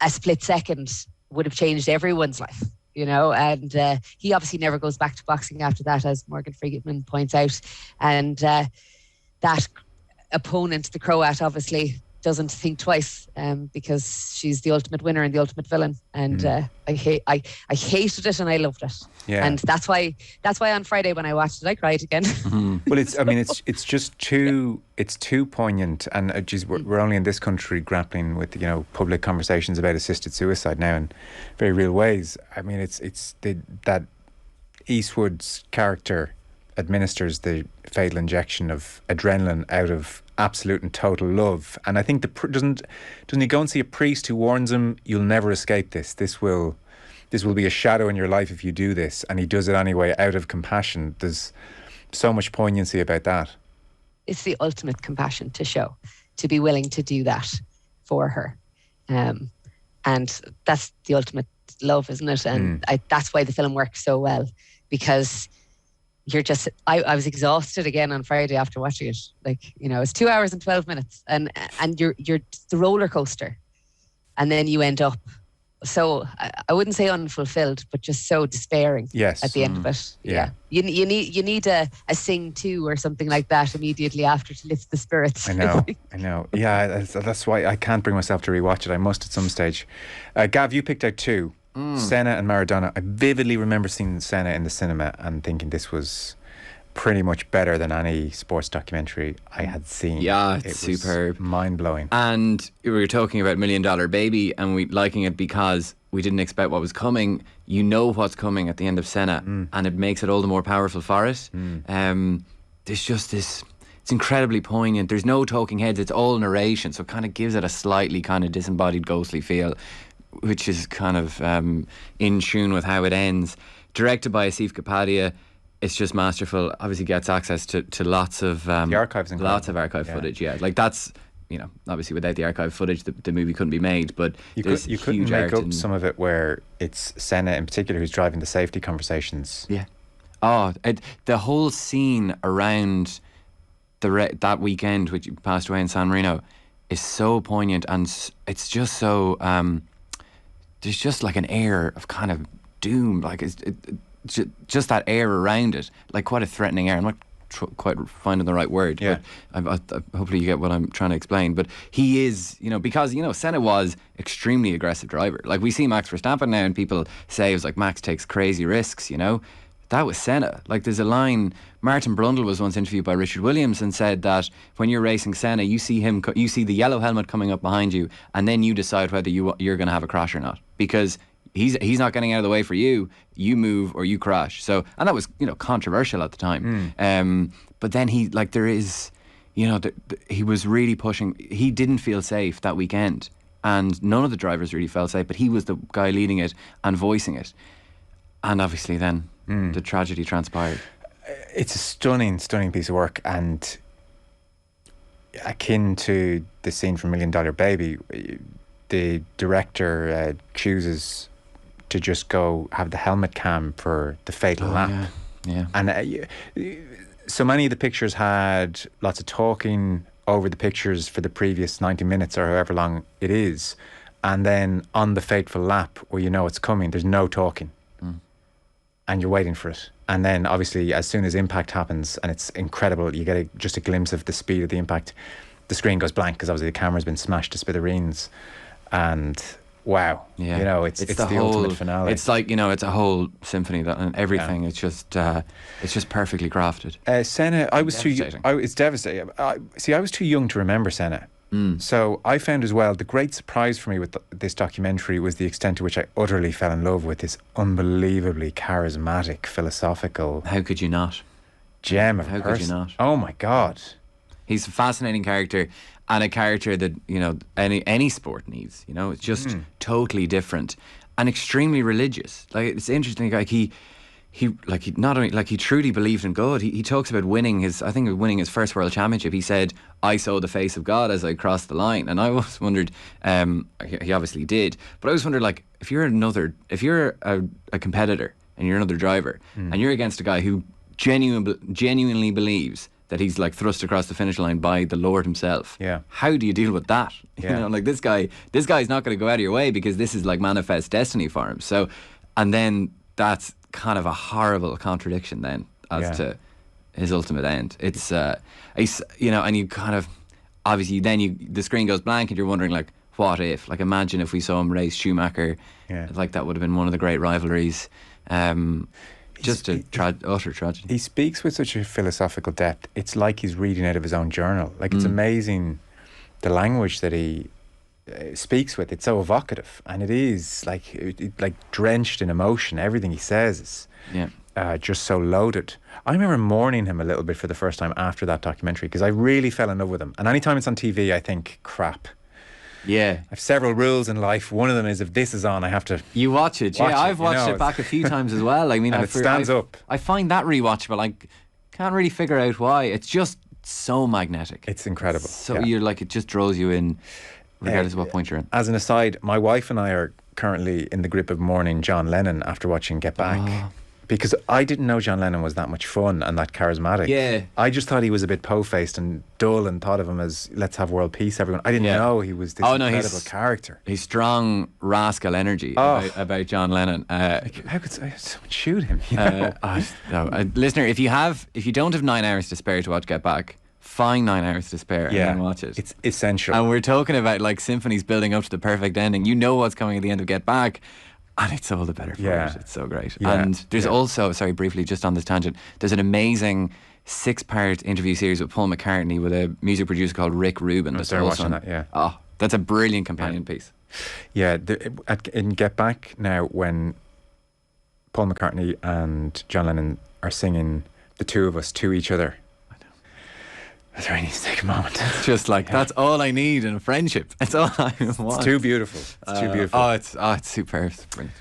a split second would have changed everyone's life. And he obviously never goes back to boxing after that, as Morgan Freeman points out. And that opponent, the Croat, obviously doesn't think twice, because she's the ultimate winner and the ultimate villain. And I hated it and I loved it. Yeah. And that's why on Friday when I watched it, I cried again. Well, it's just too poignant, and we're only in this country grappling with public conversations about assisted suicide now in very real ways. I mean, that Eastwood's character administers the fatal injection of adrenaline out of absolute and total love, and I think doesn't he go and see a priest who warns him, "You'll never escape this. This will be a shadow in your life if you do this," and he does it anyway out of compassion. There's so much poignancy about that. It's the ultimate compassion to show, to be willing to do that for her, and that's the ultimate love, isn't it? And that's why the film works so well, because you're just, I was exhausted again on Friday after watching it. It's 2 hours and 12 minutes, and you're the roller coaster, and then you end up so, I wouldn't say unfulfilled, but just so despairing. Yes. At the end of it. Yeah. You need a Sing 2 or something like that immediately after to lift the spirits. I know. Yeah, that's why I can't bring myself to rewatch it. I must at some stage. Gav, you picked out two. Senna and Maradona. I vividly remember seeing Senna in the cinema and thinking this was pretty much better than any sports documentary I had seen. Yeah, it's superb. Mind-blowing. And we were talking about $1 Million Baby, and we liking it because we didn't expect what was coming. You know what's coming at the end of Senna, and it makes it all the more powerful for it. There's just this, it's incredibly poignant. There's no talking heads, it's all narration, so it kind of gives it a slightly kind of disembodied, ghostly feel, which is kind of in tune with how it ends. Directed by Asif Kapadia. It's just masterful. Obviously gets access to lots of the archives, lots of archive footage. Yeah, like that's, obviously without the archive footage, the movie couldn't be made. But you couldn't make up some of it where it's Senna in particular who's driving the safety conversations. Yeah. The whole scene around that weekend, which passed away in San Marino, is so poignant, and it's just so. There's just like an air of kind of doom, like just that air around it, like quite a threatening air. I'm not quite finding the right word, but hopefully you get what I'm trying to explain. But he is, because Senna was extremely aggressive driver. Like we see Max Verstappen now, and people say it was like Max takes crazy risks. That was Senna. Like there's a line, Martin Brundle was once interviewed by Richard Williams and said that when you're racing Senna, you see the yellow helmet coming up behind you, and then you decide whether you're going to have a crash or not, because he's not getting out of the way for you. You move or you crash. So, and that was controversial at the time. But then he was really pushing. He didn't feel safe that weekend, and none of the drivers really felt safe. But he was the guy leading it and voicing it, and obviously then the tragedy transpired. It's a stunning piece of work, and akin to the scene from $1 Million Baby. The director chooses to just go have the helmet cam for the fatal lap. Yeah. And so many of the pictures had lots of talking over the pictures for the previous 90 minutes or however long it is. And then on the fateful lap, where it's coming, there's no talking. And you're waiting for it. And then obviously as soon as impact happens, and it's incredible, you get just a glimpse of the speed of the impact, the screen goes blank because obviously the camera's been smashed to smithereens. And wow, it's the whole, ultimate finale. It's like it's a whole symphony and everything. Yeah. It's just perfectly crafted. Senna, I was too. It's devastating. I was too young to remember Senna. So I found as well, the great surprise for me with this documentary was the extent to which I utterly fell in love with this unbelievably charismatic, philosophical How could you not? gem of a How person. could you not? Oh my God. He's a fascinating character, and a character that, you know, any sport needs. You know, it's just totally different and extremely religious. Like, it's interesting. Like he not only, like, he truly believed in God. He talks about winning his first world championship. He said, "I saw the face of God as I crossed the line." And I always wondered, he obviously did, but I always wondered, like, if you're a competitor and you're another driver and you're against a guy who genuinely believes that he's, like, thrust across the finish line by the Lord himself. Yeah. How do you deal with that? Yeah. You know, like, this guy's not going to go out of your way because this is like manifest destiny for him. So, and then that's kind of a horrible contradiction then as to his ultimate end. It's you know, and you kind of, obviously then the screen goes blank and you're wondering, like, what if? Like, imagine if we saw him race Schumacher. Yeah. Like, that would have been one of the great rivalries. Just utter tragedy. He speaks with such a philosophical depth. It's like he's reading out of his own journal. Like, it's amazing the language that he speaks with. It's so evocative, and it is like drenched in emotion. Everything he says is just so loaded. I remember mourning him a little bit for the first time after that documentary, because I really fell in love with him. And anytime it's on TV, I think, crap. Yeah. I have several rules in life. One of them is, if this is on, I have to... You watch it. I've watched it back a few times as well. I mean, and it stands up. I find that rewatchable. I can't really figure out why. It's just so magnetic. It's incredible. So you're like, it just draws you in, regardless of what point you're in. As an aside, my wife and I are currently in the grip of mourning John Lennon after watching Get Back. Because I didn't know John Lennon was that much fun and that charismatic. Yeah. I just thought he was a bit po-faced and dull, and thought of him as, let's have world peace, everyone. I didn't know he was this incredible character. He's strong rascal energy about John Lennon. How could someone shoot him? You know? Listener, if you don't have 9 hours to spare to watch Get Back, find 9 hours to spare and then watch it. It's essential. And we're talking about, like, symphonies building up to the perfect ending. You know what's coming at the end of Get Back. And it's all the better for it. It's so great. Yeah. And there's also, sorry, briefly, just on this tangent, there's an amazing 6-part interview series with Paul McCartney with a music producer called Rick Rubin. I started watching that, Oh, that's a brilliant companion piece. Yeah, in Get Back now, when Paul McCartney and John Lennon are singing The Two of Us to each other, I really need to take a moment. It's just like, that's all I need in a friendship. That's all I want. It's too beautiful. It's too beautiful. It's superb. It's brilliant.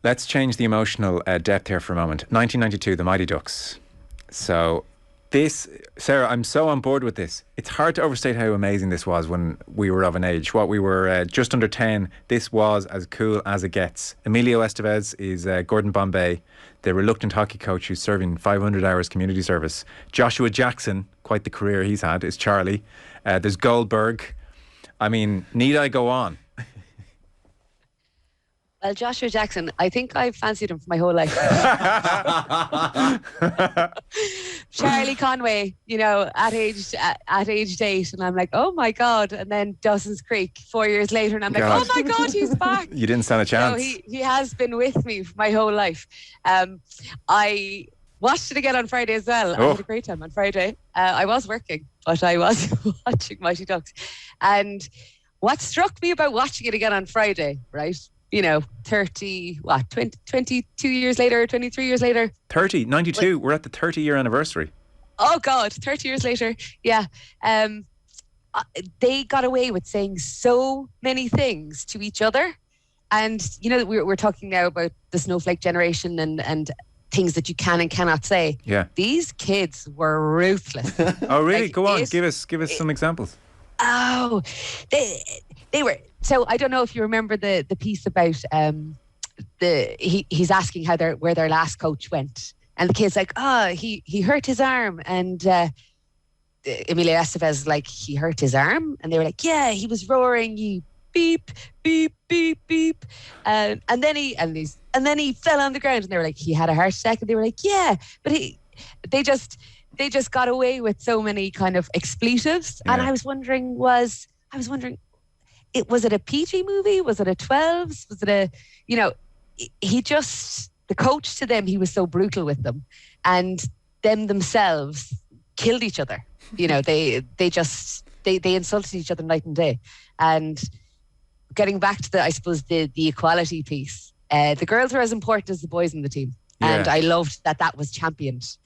Let's change the emotional depth here for a moment. 1992, the Mighty Ducks. So this, Sarah, I'm so on board with this. It's hard to overstate how amazing this was when we were of an age. What we were just under 10, this was as cool as it gets. Emilio Estevez is Gordon Bombay, the reluctant hockey coach who's serving 500 hours community service. Joshua Jackson, quite the career he's had, is Charlie. There's Goldberg. I mean, need I go on? Well, Joshua Jackson, I think I've fancied him for my whole life. Charlie Conway, you know, at age 8, and I'm like, oh my God. And then Dawson's Creek 4 years later, and I'm like, oh my God, he's back. You didn't stand a chance. So he has been with me for my whole life. I watched it again on Friday as well. I had a great time on Friday. I was working, but I was watching Mighty Ducks. And what struck me about watching it again on Friday, right? You know, 22 years later, 23 years later. 92. We're at the 30-year anniversary. Oh, God, 30 years later. Yeah. They got away with saying so many things to each other. And, you know, we're talking now about the snowflake generation and things that you can and cannot say. Yeah. These kids were ruthless. Oh, really? Go on. Give us some examples. Oh, they were. So I don't know if you remember the piece about he's asking where their last coach went, and the kid's like, he hurt his arm, and Emilio Estevez like, he hurt his arm, and they were like, yeah, he was roaring, you beep beep beep beep, and then he fell on the ground, and they were like, he had a heart attack, and they were like, yeah, but they just got away with so many kind of expletives, and I was wondering. Was it a PG movie? Was it a 12s? Was it the coach to them, he was so brutal with them, and them themselves killed each other. You know, they just they insulted each other night and day. And getting back to the, I suppose, the equality piece, the girls were as important as the boys in the team. Yeah. And I loved that was championed.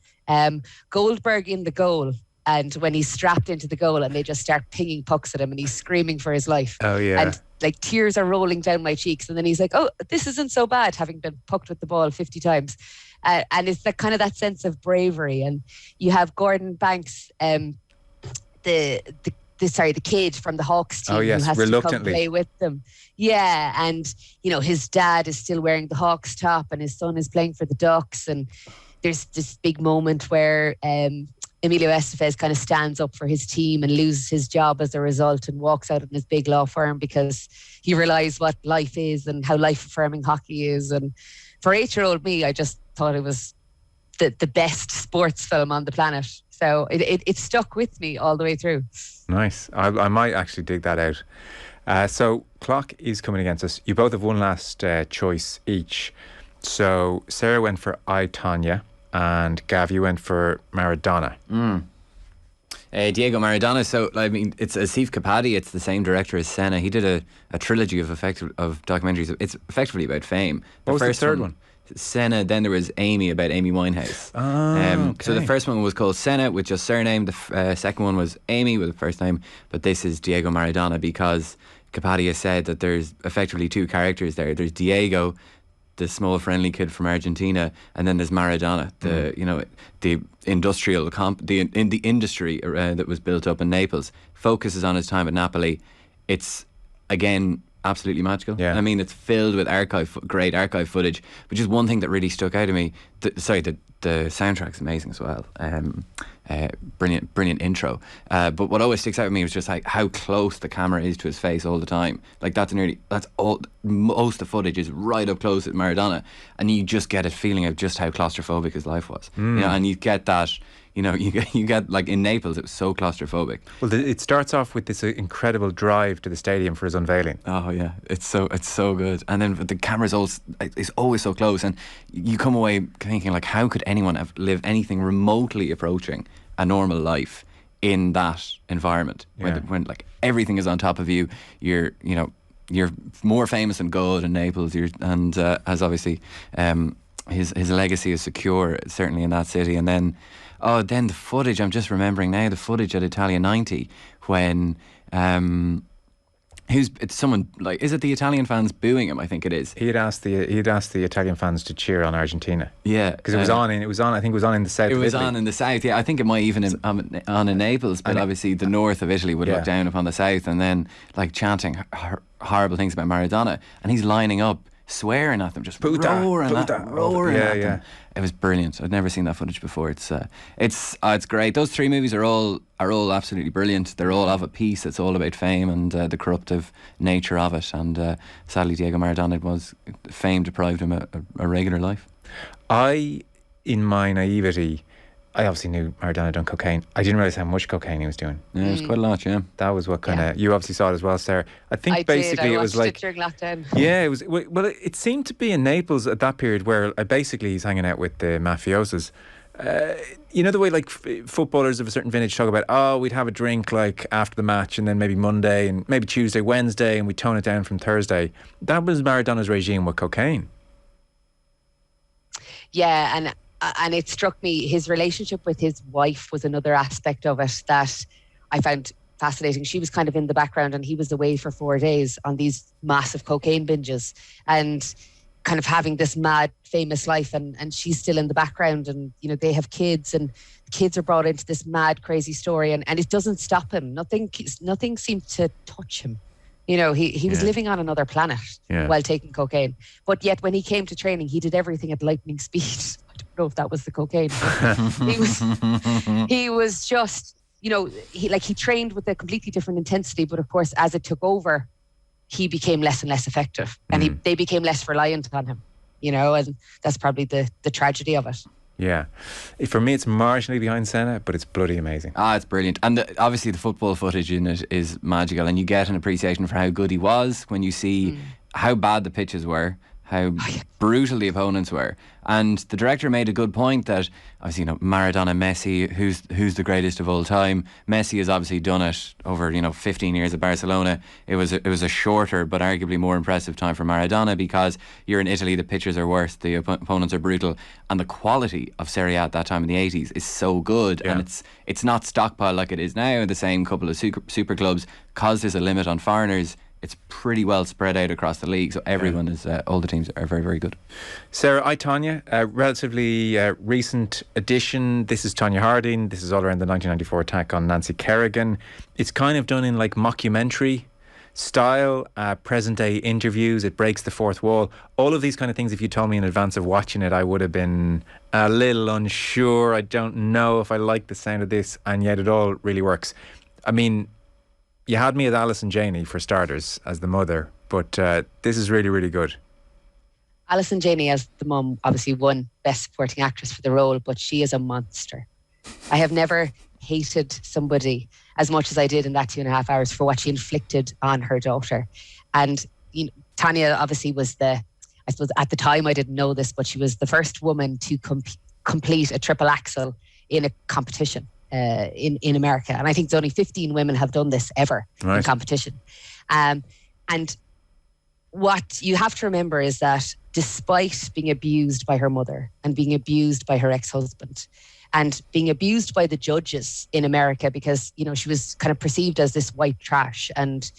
Goldberg in the goal, and when he's strapped into the goal and they just start pinging pucks at him and he's screaming for his life. Oh, yeah. And like tears are rolling down my cheeks. And then he's like, oh, this isn't so bad, having been pucked with the ball 50 times. And it's that kind of that sense of bravery. And you have Gordon Banks, the kid from the Hawks team, who has to come play with them. Yeah, and his dad is still wearing the Hawks top, and his son is playing for the Ducks. And there's this big moment where Emilio Estevez kind of stands up for his team and loses his job as a result, and walks out in his big law firm because he realised what life is and how life-affirming hockey is. And for 8-year-old me, I just thought it was the best sports film on the planet. So it stuck with me all the way through. Nice. I might actually dig that out. So clock is coming against us. You both have one last choice each. So Sarah went for I, Tonya, and Gav, you went for Maradona. Diego Maradona. So I mean, it's Asif Kapadi. It's the same director as Senna. He did a trilogy of documentaries. It's effectively about fame. What was the third one? Senna. Then there was Amy, about Amy Winehouse. Okay. So the first one was called Senna with just surname. The second one was Amy with the first name. But this is Diego Maradona because Capadia said that there's effectively two characters there. There's Diego, the small friendly kid from Argentina, and then there's Maradona, the industrial in the industry that was built up in Naples. Focuses on his time at Napoli. It's again absolutely magical. Yeah. I mean, it's filled with great archive footage, which is one thing that really stuck out to me. The soundtrack's amazing as well. Brilliant intro. But what always sticks out to me was just like how close the camera is to his face all the time. Like that's all. Most of the footage is right up close at Maradona, and you just get a feeling of just how claustrophobic his life was. And you get that. You get like in Naples, it was so claustrophobic. Well, it starts off with this incredible drive to the stadium for his unveiling. Oh yeah, it's so good. And then the camera's is always so close, and you come away thinking like, how could anyone have lived anything remotely approaching a normal life in that environment when like everything is on top of you? You're more famous than God in Naples. As obviously his legacy is secure certainly in that city. And then the footage, I'm just remembering now, the footage at Italia 90 when it's someone like, is it the Italian fans booing him? I think it is. He'd asked the Italian fans to cheer on Argentina. Yeah, because it was on. I think it was on in the south. It was on in the south. Yeah, I think it might even on in Naples, but obviously the north of Italy would look down upon the south, and then like chanting horrible things about Maradona, and he's lining up, swearing at them, just roaring at them. It was brilliant. I'd never seen that footage before. It's great. Those three movies are all absolutely brilliant. They're all of a piece. It's all about fame and the corruptive nature of it. And sadly, Diego Maradona fame deprived him a regular life. In my naivety, I obviously knew Maradona done cocaine. I didn't realise how much cocaine he was doing. Yeah, it was quite a lot, yeah. That was what kind of... You obviously saw it as well, Sarah. I think basically it was like... I watched it during lockdown. Yeah, it was... Well, it seemed to be in Naples at that period where basically he's hanging out with the mafiosos. The way like footballers of a certain vintage talk about, we'd have a drink like after the match and then maybe Monday and maybe Tuesday, Wednesday, and we'd tone it down from Thursday. That was Maradona's regime with cocaine. Yeah, and it struck me, his relationship with his wife was another aspect of it that I found fascinating. She was kind of in the background and he was away for 4 days on these massive cocaine binges and kind of having this mad famous life, and she's still in the background, and they have kids, and kids are brought into this mad crazy story, and it doesn't stop him. Nothing seemed to touch him. He was living on another planet while taking cocaine. But yet when he came to training, he did everything at lightning speed. I don't know if that was the cocaine. He was just, he trained with a completely different intensity. But of course, as it took over, he became less and less effective, and they became less reliant on him. And that's probably the tragedy of it. Yeah. For me, it's marginally behind Senna, but it's bloody amazing. It's brilliant. And obviously the football footage in it is magical, and you get an appreciation for how good he was when you see how bad the pitches were, how brutal the opponents were. And the director made a good point that, obviously, Maradona, Messi, who's the greatest of all time. Messi has obviously done it over 15 years at Barcelona. It was a shorter but arguably more impressive time for Maradona, because you're in Italy, the pitches are worse, the opponents are brutal, and the quality of Serie A at that time in the 80s is so good, and it's not stockpiled like it is now. The same couple of super clubs, because there's a limit on foreigners. It's pretty well spread out across the league, so everyone is, all the teams are very, very good. Sarah, I, Tanya, a relatively recent addition. This is Tonya Harding. This is all around the 1994 attack on Nancy Kerrigan. It's kind of done in like mockumentary style, present day interviews. It breaks the fourth wall. All of these kind of things, if you told me in advance of watching it, I would have been a little unsure. I don't know if I like the sound of this, and yet it all really works. I mean, you had me at Alison Janney for starters as the mother, but this is really, really good. Alison Janney as the mum obviously won Best Supporting Actress for the role, but she is a monster. I have never hated somebody as much as I did in that 2.5 hours for what she inflicted on her daughter. And Tanya obviously was I suppose at the time I didn't know this, but she was the first woman to complete a triple axel in a competition. In America, and I think there's only 15 women have done this ever in competition. And what you have to remember is that despite being abused by her mother and being abused by her ex-husband and being abused by the judges in America, because she was kind of perceived as this white trash, and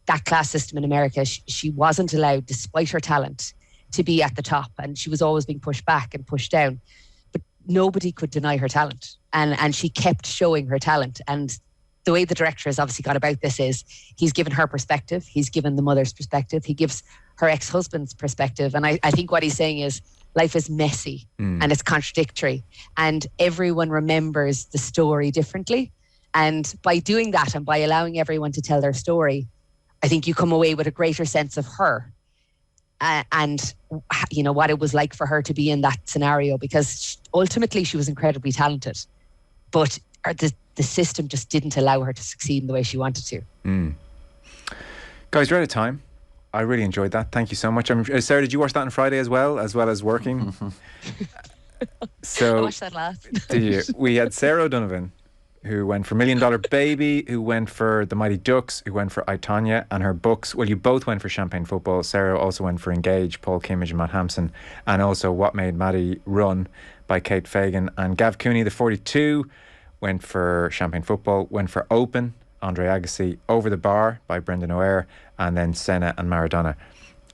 that class system in America, she wasn't allowed, despite her talent, to be at the top, and she was always being pushed back and pushed down. But nobody could deny her talent. And she kept showing her talent. And the way the director has obviously got about this is he's given her perspective. He's given the mother's perspective. He gives her ex-husband's perspective. And I think what he's saying is life is messy and it's contradictory. And everyone remembers the story differently. And by doing that and by allowing everyone to tell their story, I think you come away with a greater sense of her. And what it was like for her to be in that scenario, because ultimately she was incredibly talented, but the system just didn't allow her to succeed in the way she wanted to. Guys, we're out of time. I really enjoyed that. Thank you so much. Sarah, did you watch that on Friday as well as working? So I watched that last. Did you? We had Sarah O'Donovan, who went for $1 Million Baby, who went for The Mighty Ducks, who went for I, Tonya, and her books. Well, you both went for Champagne Football. Sarah also went for Engage, Paul Kimmage and Matt Hampson, and also What Made Maddie Run by Kate Fagan. And Gav Cooney, the 42, went for Champagne Football, went for Open, Andre Agassi, Over the Bar by Brendan O'Hare, and then Senna and Maradona.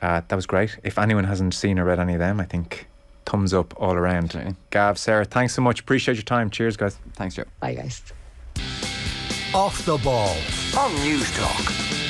That was great. If anyone hasn't seen or read any of them, I think thumbs up all around. Okay. Gav, Sarah, thanks so much. Appreciate your time. Cheers, guys. Thanks, Joe. Bye, guys. Off the Ball on News Talk.